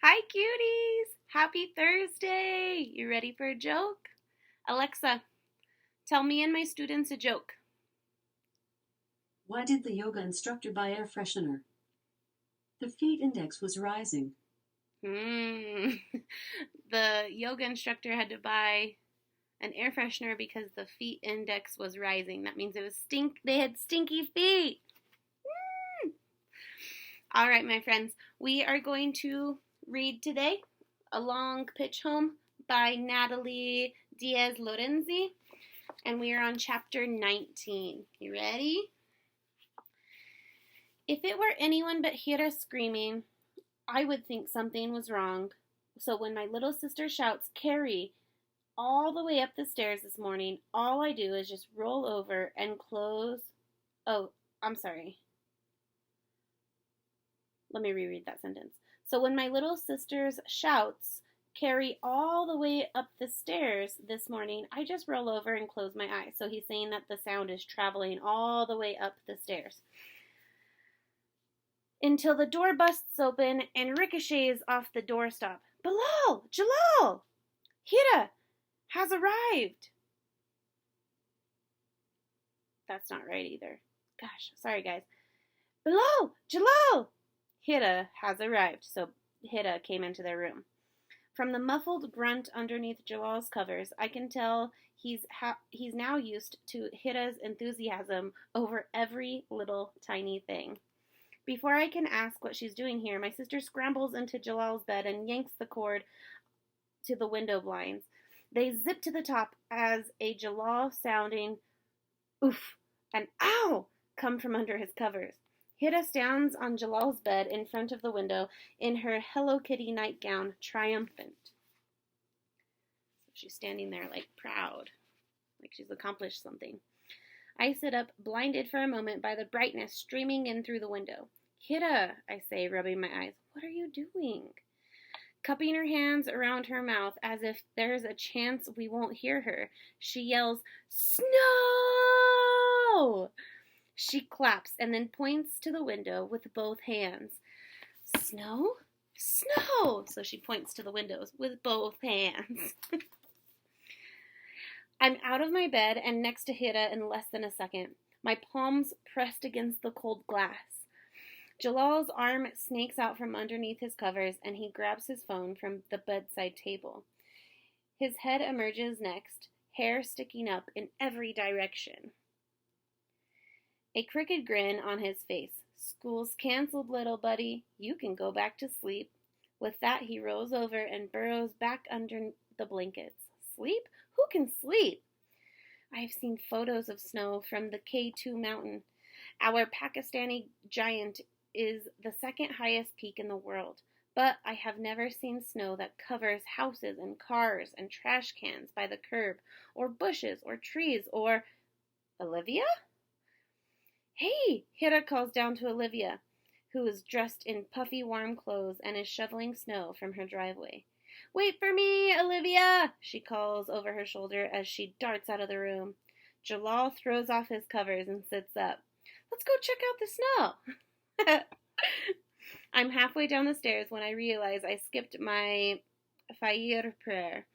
Hi, cuties! Happy Thursday! You ready for a joke? Alexa, tell me and my students a joke. Why did the yoga instructor buy air freshener? The feet index was rising. The yoga instructor had to buy an air freshener because the feet index was rising. That means they had stinky feet. All right, my friends, we are going to read today A Long Pitch Home by Natalie Lorenzi, and we are on chapter 19. You ready? If it were anyone but Hira screaming, I would think something was wrong. So when my little sister shouts, Carrie, all the way up the stairs this morning, all I do is just roll over and close. Oh, I'm sorry. Let me reread that sentence. So when my little sister's shouts, Carrie, all the way up the stairs this morning, I just roll over and close my eyes. So he's saying that the sound is traveling all the way up the stairs until the door busts open and ricochets off the doorstop. Bilal! Jalal! Hira has arrived. That's not right either. Gosh, sorry guys. Bilal! Jalal! Hira has arrived. So Hira came into their room. From the muffled grunt underneath Jalal's covers, I can tell he's now used to Hira's enthusiasm over every little tiny thing. Before I can ask what she's doing here, my sister scrambles into Jalal's bed and yanks the cord to the window blinds. They zip to the top as a Jalal-sounding oof and ow come from under his covers. Hira stands on Jalal's bed in front of the window in her Hello Kitty nightgown, triumphant. So she's standing there like proud, like she's accomplished something. I sit up, blinded for a moment by the brightness streaming in through the window. Hira, I say, rubbing my eyes, what are you doing? Cupping her hands around her mouth as if there's a chance we won't hear her, she yells, Snow! She claps and then points to the window with both hands. Snow? Snow! So she points to the windows with both hands. I'm out of my bed and next to Hira in less than a second, my palms pressed against the cold glass. Jalal's arm snakes out from underneath his covers and he grabs his phone from the bedside table. His head emerges next, hair sticking up in every direction. A crooked grin on his face. School's canceled, little buddy. You can go back to sleep. With that, he rolls over and burrows back under the blankets. Sleep? Who can sleep? I've seen photos of snow from the K2 mountain. Our Pakistani giant is the second highest peak in the world. But I have never seen snow that covers houses and cars and trash cans by the curb, or bushes or trees, or... Olivia? Hey! Hira calls down to Olivia, who is dressed in puffy warm clothes and is shoveling snow from her driveway. Wait for me, Olivia, she calls over her shoulder as she darts out of the room. Jalal throws off his covers and sits up. Let's go check out the snow. I'm halfway down the stairs when I realize I skipped my Fajr prayer.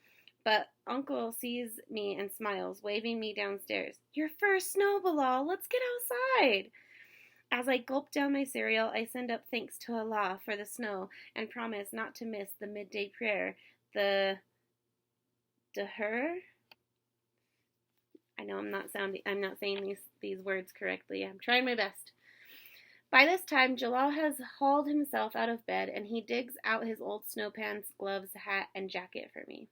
But Uncle sees me and smiles, waving me downstairs. Your first snow, Bilal. Let's get outside. As I gulp down my cereal, I send up thanks to Allah for the snow and promise not to miss the midday prayer. The Dahr. I know I'm not saying these words correctly. I'm trying my best. By this time, Jalal has hauled himself out of bed and he digs out his old snow pants, gloves, hat, and jacket for me.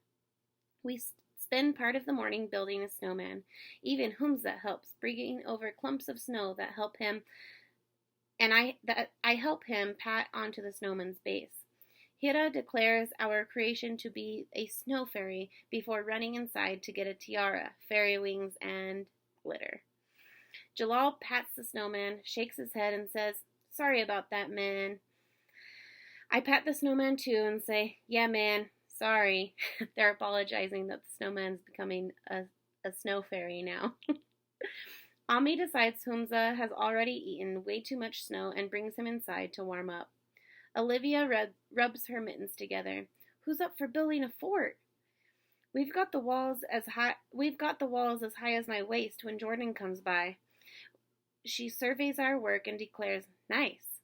We spend part of the morning building a snowman. Even Humza helps, bringing over clumps of snow that help him, and I help him pat onto the snowman's base. Hira declares our creation to be a snow fairy before running inside to get a tiara, fairy wings, and glitter. Jalal pats the snowman, shakes his head, and says, Sorry about that, man. I pat the snowman too and say, Yeah, man. Sorry. They're apologizing that the snowman's becoming a snow fairy now. Ami decides Humza has already eaten way too much snow and brings him inside to warm up. Olivia rubs her mittens together. Who's up for building a fort? We've got the walls as high as my waist when Jordan comes by. She surveys our work and declares, "Nice."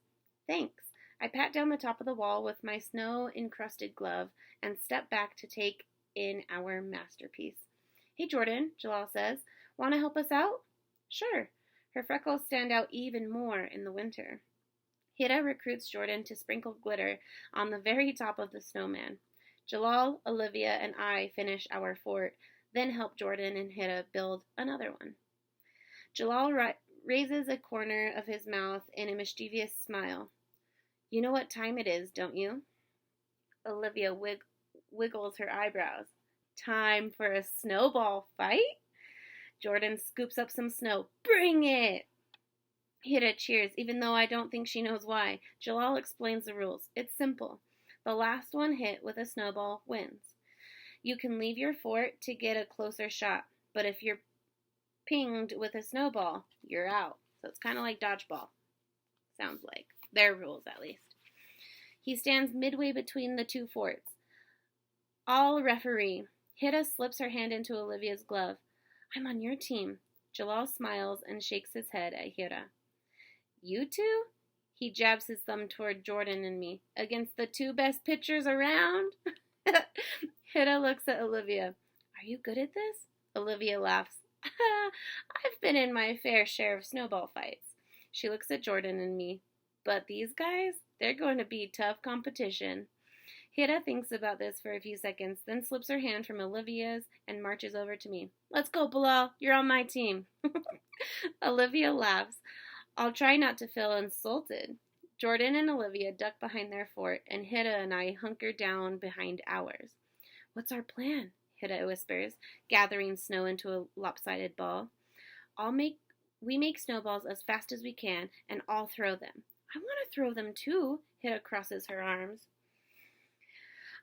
"Thanks." I pat down the top of the wall with my snow-encrusted glove and step back to take in our masterpiece. "Hey, Jordan," Jalal says. "Want to help us out?" "Sure." Her freckles stand out even more in the winter. Hida recruits Jordan to sprinkle glitter on the very top of the snowman. Jalal, Olivia, and I finish our fort, then help Jordan and Hida build another one. Jalal raises a corner of his mouth in a mischievous smile. "You know what time it is, don't you?" Olivia wiggles her eyebrows. "Time for a snowball fight?" Jordan scoops up some snow. "Bring it!" Hida cheers, even though I don't think she knows why. Jalal explains the rules. It's simple. The last one hit with a snowball wins. You can leave your fort to get a closer shot, but if you're pinged with a snowball, you're out. So it's kind of like dodgeball. Sounds like. Their rules, at least. He stands midway between the two forts. I'll referee. Hida slips her hand into Olivia's glove. "I'm on your team." Jalal smiles and shakes his head at Hida. "You two?" He jabs his thumb toward Jordan and me. "Against the two best pitchers around?" Hida looks at Olivia. "Are you good at this?" Olivia laughs. "I've been in my fair share of snowball fights." She looks at Jordan and me. "But these guys, they're going to be tough competition." Hida thinks about this for a few seconds, then slips her hand from Olivia's and marches over to me. "Let's go, Bilal. You're on my team." Olivia laughs. I'll try not to feel insulted. Jordan and Olivia duck behind their fort, and Hida and I hunker down behind ours. "What's our plan?" Hida whispers, gathering snow into a lopsided ball. We make snowballs as fast as we can, and I'll throw them." "I want to throw them too." Hida crosses her arms.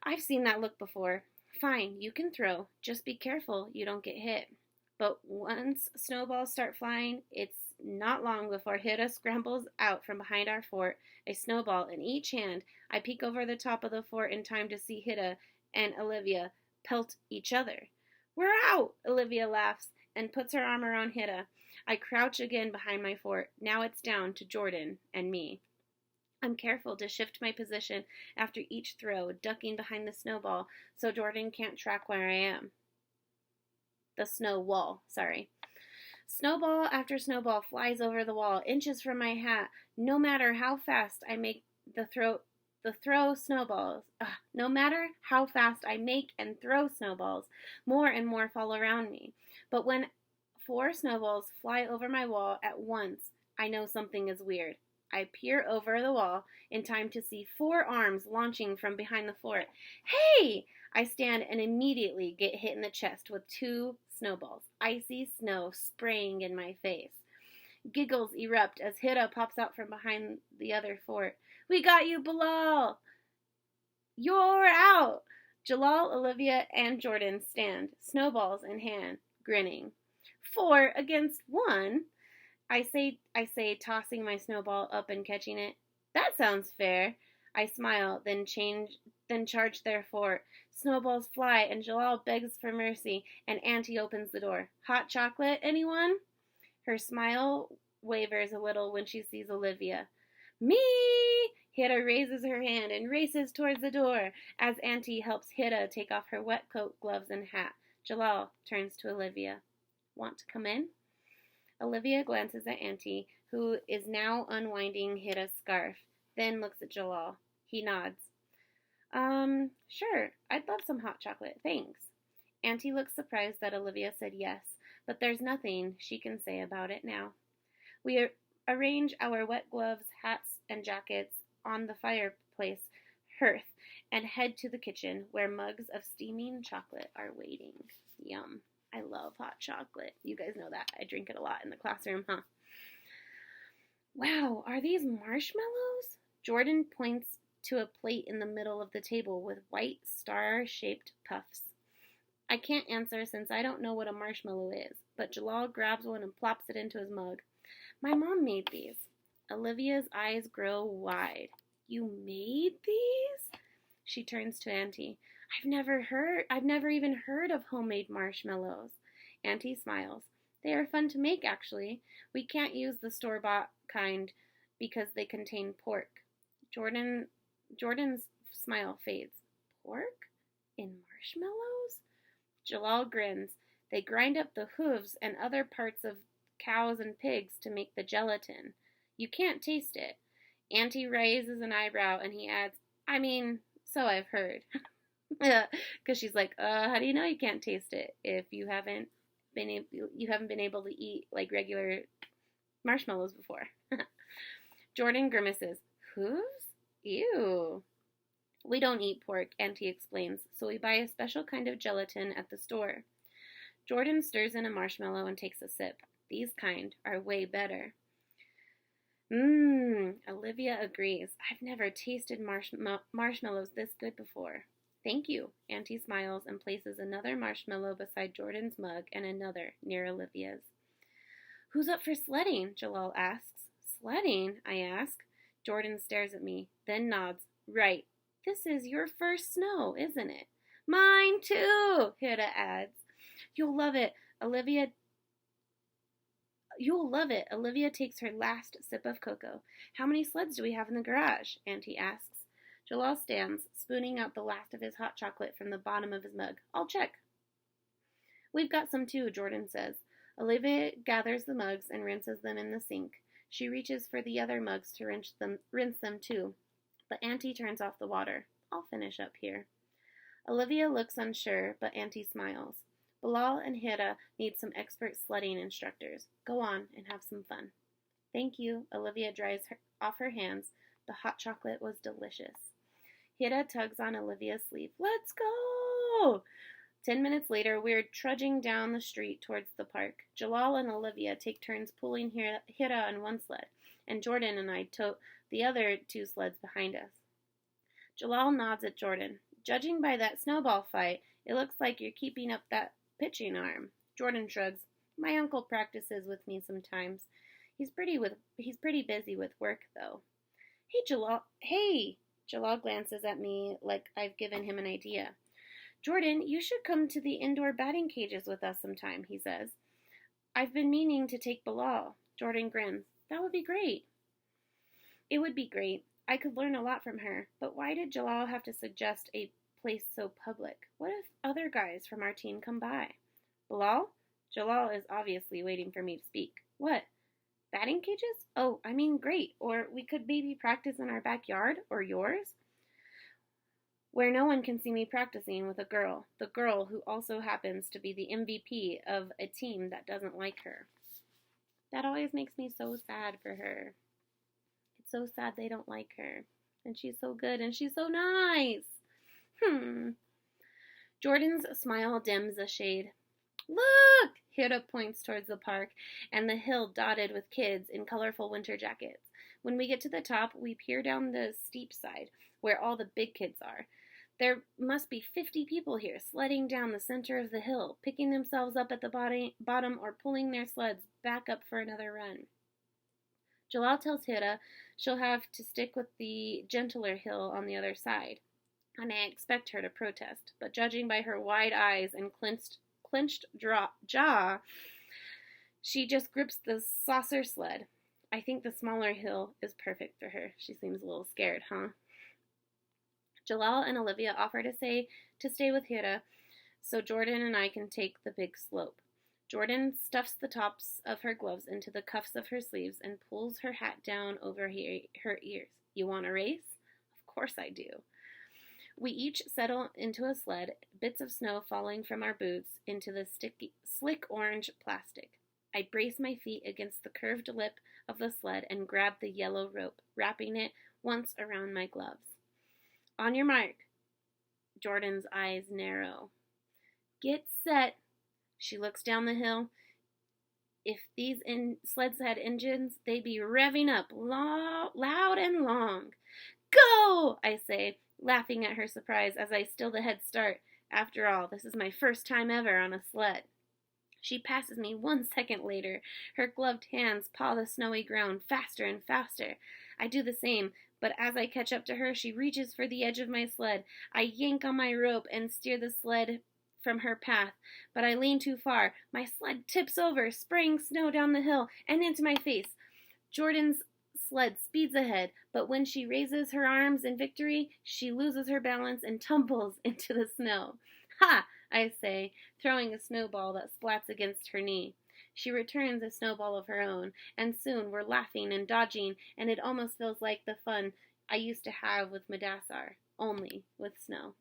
"I've seen that look before." "Fine, you can throw. Just be careful you don't get hit." But once snowballs start flying, it's not long before Hida scrambles out from behind our fort, a snowball in each hand. I peek over the top of the fort in time to see Hida and Olivia pelt each other. "We're out!" Olivia laughs and puts her arm around Hida. I crouch again behind my fort. Now it's down to Jordan and me. I'm careful to shift my position after each throw, ducking behind the snowball so Jordan can't track where I am. The snow wall, sorry. Snowball after snowball flies over the wall, inches from my hat. No matter how fast I make no matter how fast I make and throw snowballs, more and more fall around me. But when 4 snowballs fly over my wall at once, I know something is weird. I peer over the wall in time to see 4 arms launching from behind the fort. "Hey!" I stand and immediately get hit in the chest with 2 snowballs, icy snow spraying in my face. Giggles erupt as Hida pops out from behind the other fort. "We got you, Bilal!" "You're out!" Jalal, Olivia, and Jordan stand, snowballs in hand, grinning. 4 against 1? I say, tossing my snowball up and catching it. "That sounds fair." I smile, then charge their fort. Snowballs fly, and Jalal begs for mercy, and Auntie opens the door. "Hot chocolate, anyone?" Her smile wavers a little when she sees Olivia. "Me!" Hida raises her hand and races towards the door as Auntie helps Hida take off her wet coat, gloves, and hat. Jalal turns to Olivia. "Want to come in?" Olivia glances at Auntie, who is now unwinding Hida's scarf, then looks at Jalal. He nods. Sure, I'd love some hot chocolate, thanks." Auntie looks surprised that Olivia said yes, but there's nothing she can say about it now. We arrange our wet gloves, hats, and jackets on the fireplace hearth and head to the kitchen, where mugs of steaming chocolate are waiting. Yum. I love hot chocolate. You guys know that. I drink it a lot in the classroom, huh? "Wow, are these marshmallows?" Jordan points to a plate in the middle of the table with white star-shaped puffs. I can't answer since I don't know what a marshmallow is, but Jalal grabs one and plops it into his mug. "My mom made these." Olivia's eyes grow wide. You made these? She turns to Auntie. I've never even heard of homemade marshmallows. Auntie smiles. They are fun to make, actually. We can't use the store-bought kind because they contain pork. Jordan's smile fades. Pork? In marshmallows? Jalal grins. They grind up the hooves and other parts of cows and pigs to make the gelatin. You can't taste it. Auntie raises an eyebrow and he adds, I mean, so I've heard. Because she's like, how do you know you can't taste it if you haven't been able to eat like regular marshmallows before? Jordan grimaces. Hooves? Ew. We don't eat pork, Auntie explains, so we buy a special kind of gelatin at the store. Jordan stirs in a marshmallow and takes a sip. These kind are way better. Olivia agrees. I've never tasted marshmallows this good before. Thank you. Auntie smiles and places another marshmallow beside Jordan's mug and another near Olivia's. Who's up for sledding? Jalal asks. Sledding? I ask. Jordan stares at me, then nods. Right. This is your first snow, isn't it? Mine too, Hida adds. You'll love it. Olivia takes her last sip of cocoa. How many sleds do we have in the garage? Auntie asks. Jalal stands, spooning out the last of his hot chocolate from the bottom of his mug. I'll check. We've got some too, Jordan says. Olivia gathers the mugs and rinses them in the sink. She reaches for the other mugs to rinse them too. But Auntie turns off the water. I'll finish up here. Olivia looks unsure, but Auntie smiles. Bilal and Hira need some expert sledding instructors. Go on and have some fun. Thank you. Olivia dries off her hands. The hot chocolate was delicious. Hira tugs on Olivia's sleeve. Let's go! 10 minutes later, we're trudging down the street towards the park. Jalal and Olivia take turns pulling Hira on one sled, and Jordan and I tote the other two sleds behind us. Jalal nods at Jordan. Judging by that snowball fight, it looks like you're keeping up that pitching arm. Jordan shrugs. My uncle practices with me sometimes. He's pretty busy with work, though. Hey, Jalal. Hey! Jalal glances at me like I've given him an idea. Jordan, you should come to the indoor batting cages with us sometime, he says. I've been meaning to take Bilal. Jordan grins. That would be great. It would be great. I could learn a lot from her. But why did Jalal have to suggest a place so public? What if other guys from our team come by? Bilal? Jalal is obviously waiting for me to speak. What? Batting cages? Oh, I mean, great. Or we could maybe practice in our backyard, or yours, where no one can see me practicing with a girl, the girl who also happens to be the MVP of a team that doesn't like her. That always makes me so sad for her. It's so sad they don't like her. And she's so good, and she's so nice. Jordan's smile dims a shade. Look! Hira points towards the park and the hill dotted with kids in colorful winter jackets. When we get to the top, we peer down the steep side, where all the big kids are. There must be 50 people here, sledding down the center of the hill, picking themselves up at the bottom or pulling their sleds back up for another run. Jalal tells Hira she'll have to stick with the gentler hill on the other side, and I expect her to protest, but judging by her wide eyes and clenched jaw, she just grips the saucer sled. I think the smaller hill is perfect for her. She seems a little scared, huh? Jalal and Olivia offer to stay with Hira so Jordan and I can take the big slope. Jordan stuffs the tops of her gloves into the cuffs of her sleeves and pulls her hat down over her ears. You want a race? Of course I do. We each settle into a sled, bits of snow falling from our boots into the slick orange plastic. I brace my feet against the curved lip of the sled and grab the yellow rope, wrapping it once around my gloves. On your mark. Jordan's eyes narrow. Get set. She looks down the hill. If these sleds had engines, they'd be revving up loud and long. Go! I say, laughing at her surprise as I steal the head start. After all, this is my first time ever on a sled. She passes me 1 second later. Her gloved hands paw the snowy ground faster and faster. I do the same, But as I catch up to her, she reaches for the edge of my sled. I yank on my rope and steer the sled from her path, but I lean too far. My sled tips over, spraying snow down the hill and into my face. Jordan's sled speeds ahead, but when she raises her arms in victory, she loses her balance and tumbles into the snow. Ha! I say, throwing a snowball that splats against her knee. She returns a snowball of her own, and soon we're laughing and dodging, and it almost feels like the fun I used to have with Madassar, only with snow.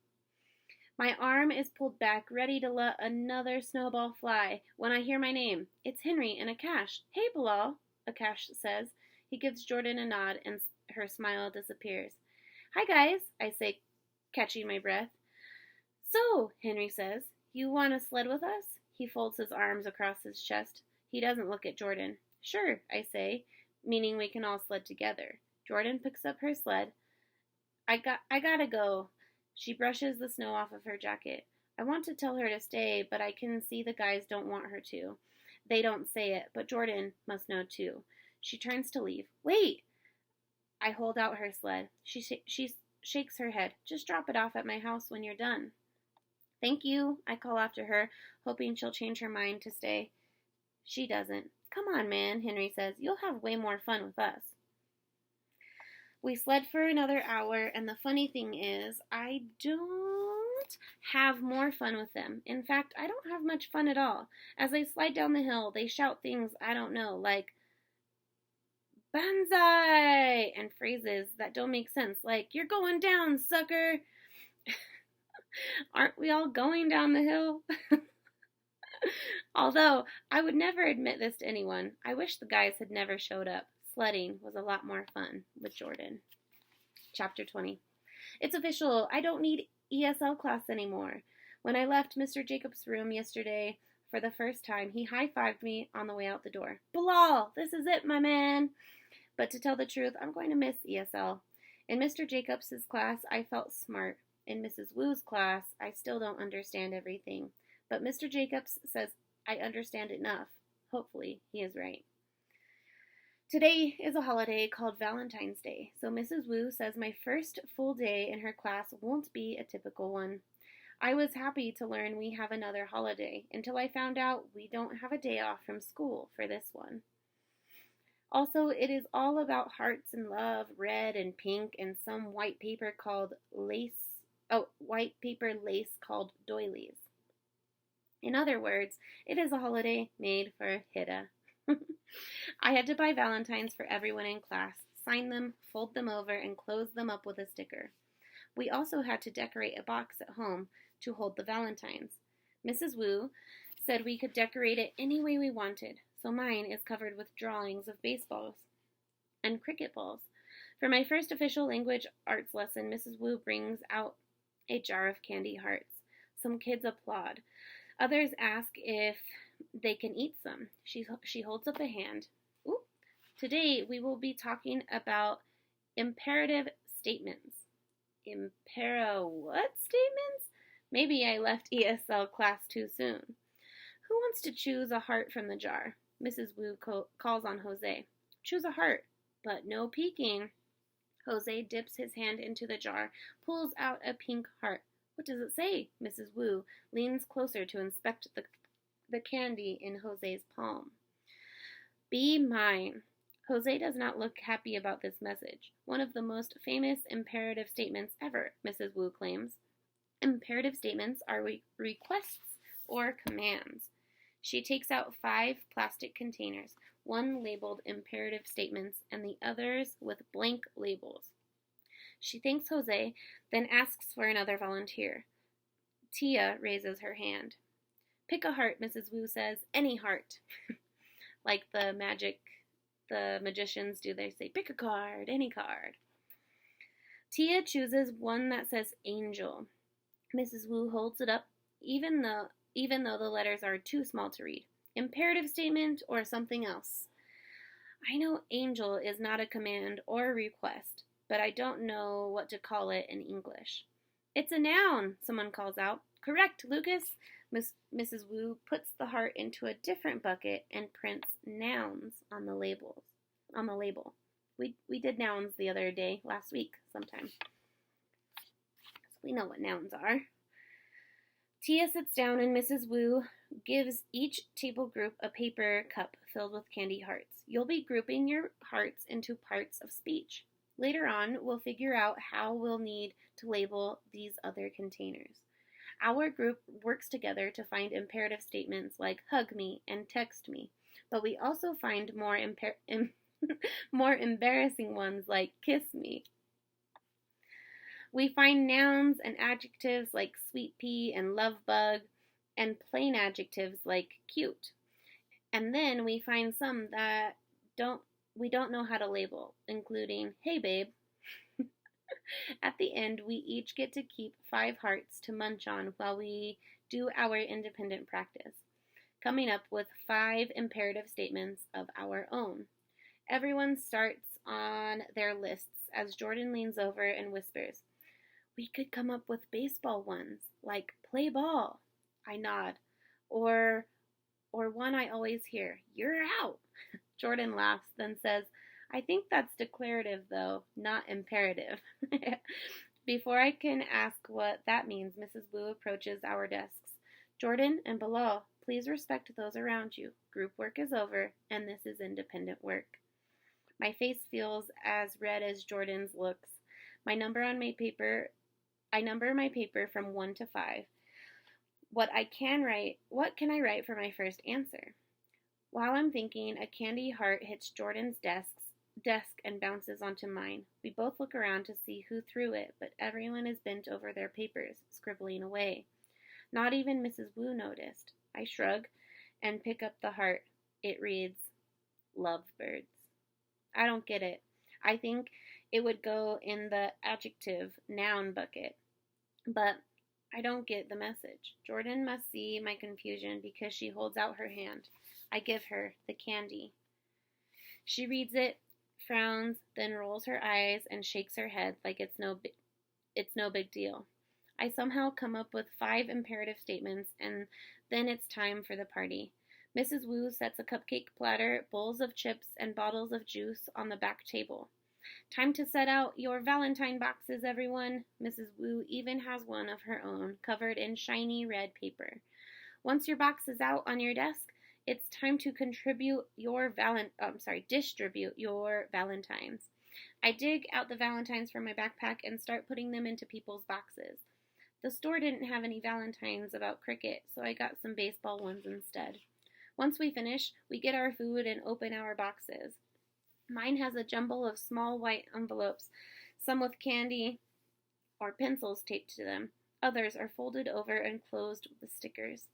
My arm is pulled back, ready to let another snowball fly, when I hear my name. It's Henry and Akash. Hey, Bilal, Akash says. He gives Jordan a nod, and her smile disappears. Hi, guys, I say, catching my breath. So, Henry says, you want to sled with us? He folds his arms across his chest. He doesn't look at Jordan. Sure, I say, meaning we can all sled together. Jordan picks up her sled. I gotta go. She brushes the snow off of her jacket. I want to tell her to stay, but I can see the guys don't want her to. They don't say it, but Jordan must know too. She turns to leave. Wait! I hold out her sled. She shakes her head. Just drop it off at my house when you're done. Thank you, I call after her, hoping she'll change her mind to stay. She doesn't. Come on, man, Henry says. You'll have way more fun with us. We sled for another hour, and the funny thing is, I don't have more fun with them. In fact, I don't have much fun at all. As I slide down the hill, they shout things I don't know, like Banzai! And phrases that don't make sense, like, you're going down, sucker! Aren't we all going down the hill? Although, I would never admit this to anyone. I wish the guys had never showed up. Sledding was a lot more fun with Jordan. Chapter 20. It's official. I don't need ESL class anymore. When I left Mr. Jacobs' room yesterday for the first time, he high-fived me on the way out the door. Bilal, this is it, my man. But to tell the truth, I'm going to miss ESL. In Mr. Jacobs' class, I felt smart. In Mrs. Wu's class, I still don't understand everything. But Mr. Jacobs says I understand enough. Hopefully, he is right. Today is a holiday called Valentine's Day, so Mrs. Wu says my first full day in her class won't be a typical one. I was happy to learn we have another holiday, until I found out we don't have a day off from school for this one. Also, it is all about hearts and love, red and pink, and some white paper lace called doilies. In other words, it is a holiday made for Hida. I had to buy valentines for everyone in class, sign them, fold them over, and close them up with a sticker. We also had to decorate a box at home to hold the valentines. Mrs. Wu said we could decorate it any way we wanted, so mine is covered with drawings of baseballs and cricket balls. For my first official language arts lesson, Mrs. Wu brings out a jar of candy hearts. Some kids applaud. Others ask if they can eat some. She holds up a hand. Ooh. Today we will be talking about imperative statements. What statements? Maybe I left ESL class too soon. Who wants to choose a heart from the jar? Mrs. Wu calls on Jose. Choose a heart, but no peeking. Jose dips his hand into the jar, pulls out a pink heart. What does it say? Mrs. Wu leans closer to inspect the candy in Jose's palm. Be mine. Jose does not look happy about this message. One of the most famous imperative statements ever, Mrs. Wu claims. Imperative statements are requests or commands. She takes out 5 plastic containers, one labeled imperative statements and the others with blank labels. She thanks Jose, then asks for another volunteer. Tia raises her hand. Pick a heart, Mrs. Wu says. Any heart. Like the magicians do, they say, pick a card, any card. Tia chooses one that says angel. Mrs. Wu holds it up, even though the letters are too small to read. Imperative statement or something else. I know angel is not a command or a request, but I don't know what to call it in English. It's a noun, someone calls out. Correct, Lucas. Mrs. Wu puts the heart into a different bucket and prints nouns on the label. We did nouns the other day, last week, sometime. So we know what nouns are. Tia sits down and Mrs. Wu gives each table group a paper cup filled with candy hearts. You'll be grouping your hearts into parts of speech. Later on, we'll figure out how we'll need to label these other containers. Our group works together to find imperative statements like hug me and text me, but we also find more embarrassing ones like kiss me. We find nouns and adjectives like sweet pea and love bug, and plain adjectives like cute. And then we find some that we don't know how to label, including hey babe. At the end, we each get to keep 5 hearts to munch on while we do our independent practice, coming up with 5 imperative statements of our own. Everyone starts on their lists as Jordan leans over and whispers, "We could come up with baseball ones, like play ball." I nod. Or one I always hear, "You're out." Jordan laughs, then says, "I think that's declarative, though, not imperative." Before I can ask what that means, Mrs. Wu approaches our desks. "Jordan and Bilal, please respect those around you. Group work is over, and this is independent work." My face feels as red as Jordan's looks. I number my paper from 1 to 5. What can I write for my first answer? While I'm thinking, a candy heart hits Jordan's desk and bounces onto mine. We both look around to see who threw it, but everyone is bent over their papers, scribbling away. Not even Mrs. Wu noticed. I shrug and pick up the heart. It reads, "Lovebirds." I don't get it. I think it would go in the adjective noun bucket. But I don't get the message. Jordan must see my confusion because she holds out her hand. I give her the candy. She reads it, frowns, then rolls her eyes and shakes her head like it's no big deal. I somehow come up with 5 imperative statements, and then it's time for the party. Mrs. Wu sets a cupcake platter, bowls of chips, and bottles of juice on the back table. "Time to set out your Valentine boxes, everyone." Mrs. Wu even has one of her own, covered in shiny red paper. "Once your box is out on your desk, it's time to distribute your Valentines." I dig out the Valentines from my backpack and start putting them into people's boxes. The store didn't have any Valentines about cricket, so I got some baseball ones instead. Once we finish, we get our food and open our boxes. Mine has a jumble of small white envelopes, some with candy or pencils taped to them. Others are folded over and closed with stickers.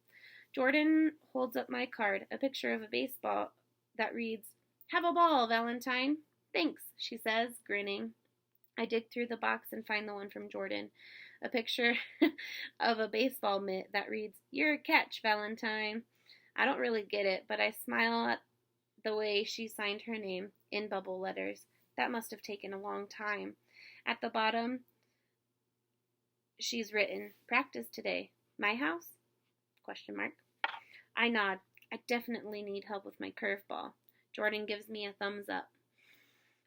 Jordan holds up my card, a picture of a baseball that reads, "Have a ball, Valentine." "Thanks," she says, grinning. I dig through the box and find the one from Jordan, a picture of a baseball mitt that reads, "You're a catch, Valentine." I don't really get it, but I smile at the way she signed her name in bubble letters. That must have taken a long time. At the bottom, she's written, "Practice today. My house?" ? I nod. I definitely need help with my curveball. Jordan gives me a thumbs up.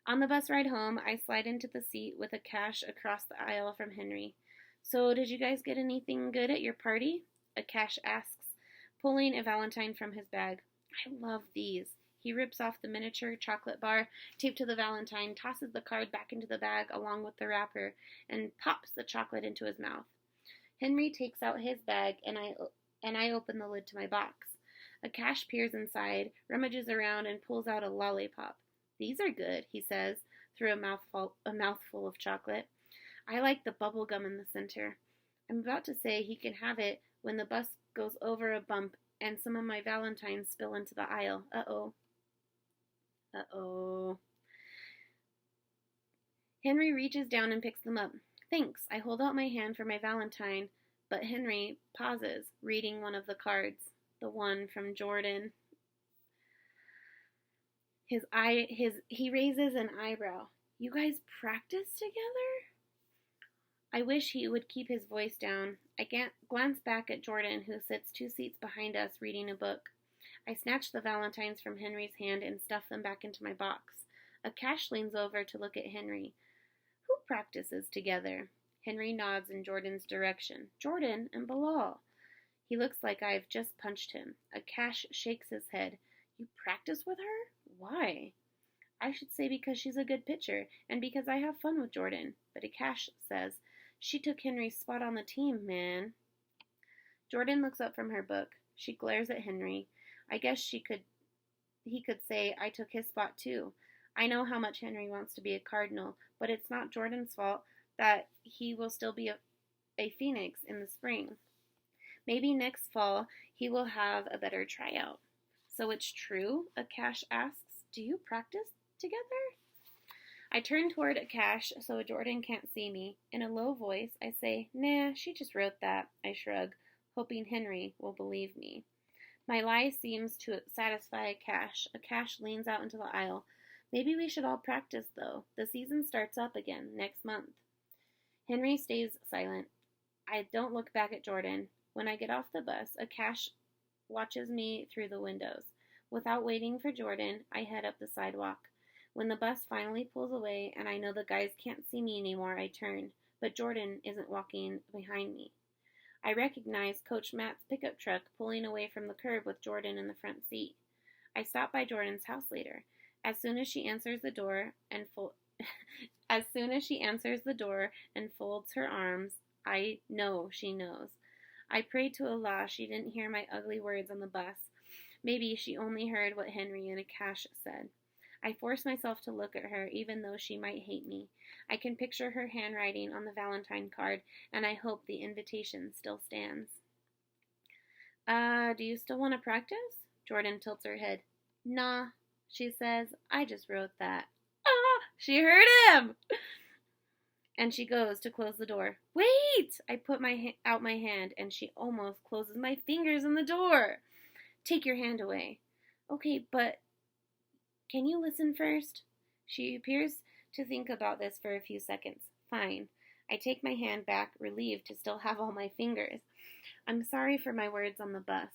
On the bus ride home, I slide into the seat with a Akash across the aisle from Henry. "So, did you guys get anything good at your party?" Akash asks, pulling a Valentine from his bag. "I love these." He rips off the miniature chocolate bar taped to the Valentine, tosses the card back into the bag along with the wrapper, and pops the chocolate into his mouth. Henry takes out his bag, and I open the lid to my box. Akash peers inside, rummages around, and pulls out a lollipop. "These are good," he says, through a mouthful of chocolate. I like the bubble gum in the center. I'm about to say he can have it when the bus goes over a bump and some of my Valentines spill into the aisle. Uh-oh. Henry reaches down and picks them up. "Thanks." I hold out my hand for my Valentine, but Henry pauses, reading one of the cards, the one from Jordan. He raises an eyebrow. "You guys practice together?" I wish he would keep his voice down. I glance back at Jordan, who sits 2 seats behind us reading a book. I snatch the Valentines from Henry's hand and stuff them back into my box. Akash leans over to look at Henry. Who practices together? Henry nods in Jordan's direction. Jordan and Bilal. He looks like I've just punched him. Akash shakes his head. You practice with her? Why? I should say because she's a good pitcher, and because I have fun with Jordan. But Akash says, she took Henry's spot on the team, man. Jordan looks up from her book. She glares at Henry. I guess he could say I took his spot too. I know how much Henry wants to be a Cardinal, but it's not Jordan's fault that he will still be a Phoenix in the spring. Maybe next fall he will have a better tryout. So it's true? Akash asks. Do you practice together? I turn toward Akash so Jordan can't see me. In a low voice, I say, nah, she just wrote that. I shrug, hoping Henry will believe me. My lie seems to satisfy Akash. Akash leans out into the aisle. Maybe we should all practice, though. The season starts up again next month. Henry stays silent. I don't look back at Jordan. When I get off the bus, Akash watches me through the windows. Without waiting for Jordan, I head up the sidewalk. When the bus finally pulls away and I know the guys can't see me anymore, I turn. But Jordan isn't walking behind me. I recognize Coach Matt's pickup truck pulling away from the curb with Jordan in the front seat. I stop by Jordan's house later. As soon as she answers the door and folds her arms, I know she knows. I prayed to Allah she didn't hear my ugly words on the bus. Maybe she only heard what Henry and Akash said. I force myself to look at her, even though she might hate me. I can picture her handwriting on the Valentine card, and I hope the invitation still stands. Do you still want to practice? Jordan tilts her head. Nah, she says. I just wrote that. Ah, she heard him! And she goes to close the door. Wait! I put out my hand, and she almost closes my fingers in the door. Take your hand away. Okay, but can you listen first? She appears to think about this for a few seconds. Fine. I take my hand back, relieved to still have all my fingers. I'm sorry for my words on the bus.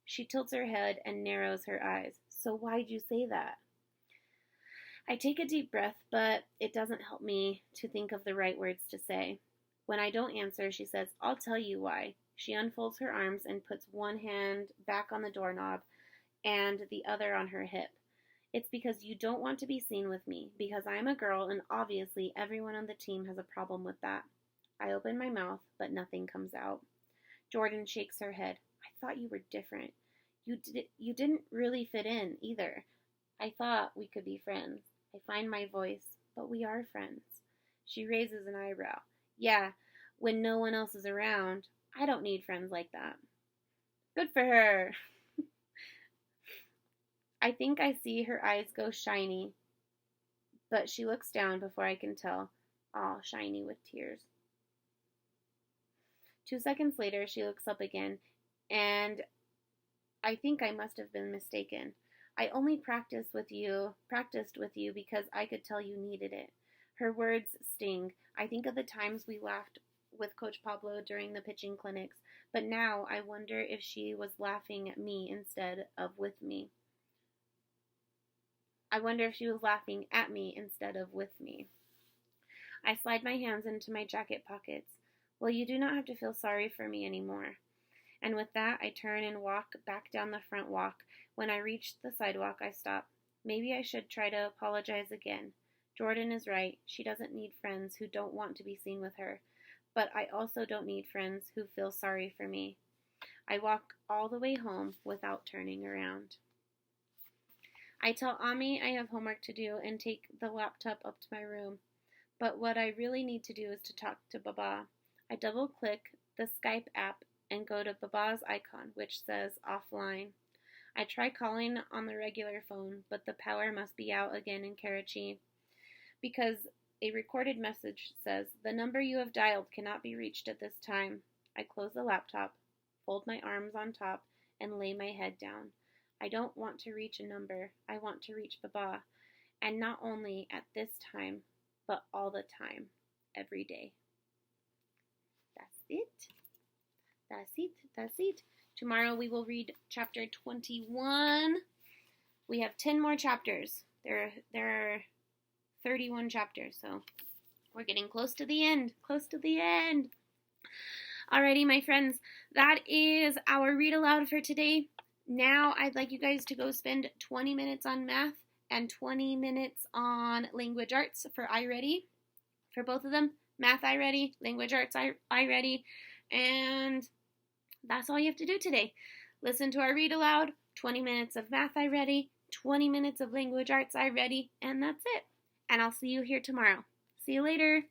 She tilts her head and narrows her eyes. So why'd you say that? I take a deep breath, but it doesn't help me to think of the right words to say. When I don't answer, she says, I'll tell you why. She unfolds her arms and puts one hand back on the doorknob and the other on her hip. It's because you don't want to be seen with me, because I'm a girl and obviously everyone on the team has a problem with that. I open my mouth, but nothing comes out. Jordan shakes her head. I thought you were different. You didn't really fit in either. I thought we could be friends. I find my voice, but we are friends. She raises an eyebrow. Yeah, when no one else is around. I don't need friends like that. Good for her. I think I see her eyes go shiny, but she looks down before I can tell. All shiny with tears. 2 seconds later, she looks up again, and I think I must have been mistaken. I only practiced with you because I could tell you needed it. Her words sting. I think of the times we laughed with Coach Pablo during the pitching clinics, but now I wonder if she was laughing at me instead of with me. I wonder if she was laughing at me instead of with me. I slide my hands into my jacket pockets. Well, you do not have to feel sorry for me anymore. And with that, I turn and walk back down the front walk. When I reach the sidewalk, I stop. Maybe I should try to apologize again. Jordan is right. She doesn't need friends who don't want to be seen with her. But I also don't need friends who feel sorry for me. I walk all the way home without turning around. I tell Ami I have homework to do and take the laptop up to my room. But what I really need to do is to talk to Baba. I double-click the Skype app and go to Baba's icon, which says offline. I try calling on the regular phone, but the power must be out again in Karachi because a recorded message says, the number you have dialed cannot be reached at this time. I close the laptop, fold my arms on top, and lay my head down. I don't want to reach a number. I want to reach Baba, and not only at this time, but all the time, every day. That's it. That's it. Tomorrow we will read chapter 21. We have 10 more chapters. There are 31 chapters, so we're getting close to the end. Close to the end. Alrighty, my friends, that is our read aloud for today. Now I'd like you guys to go spend 20 minutes on math and 20 minutes on language arts for iReady. For both of them, math iReady, language arts iReady, and that's all you have to do today. Listen to our read aloud, 20 minutes of math iReady, 20 minutes of language arts iReady, and that's it. And I'll see you here tomorrow. See you later.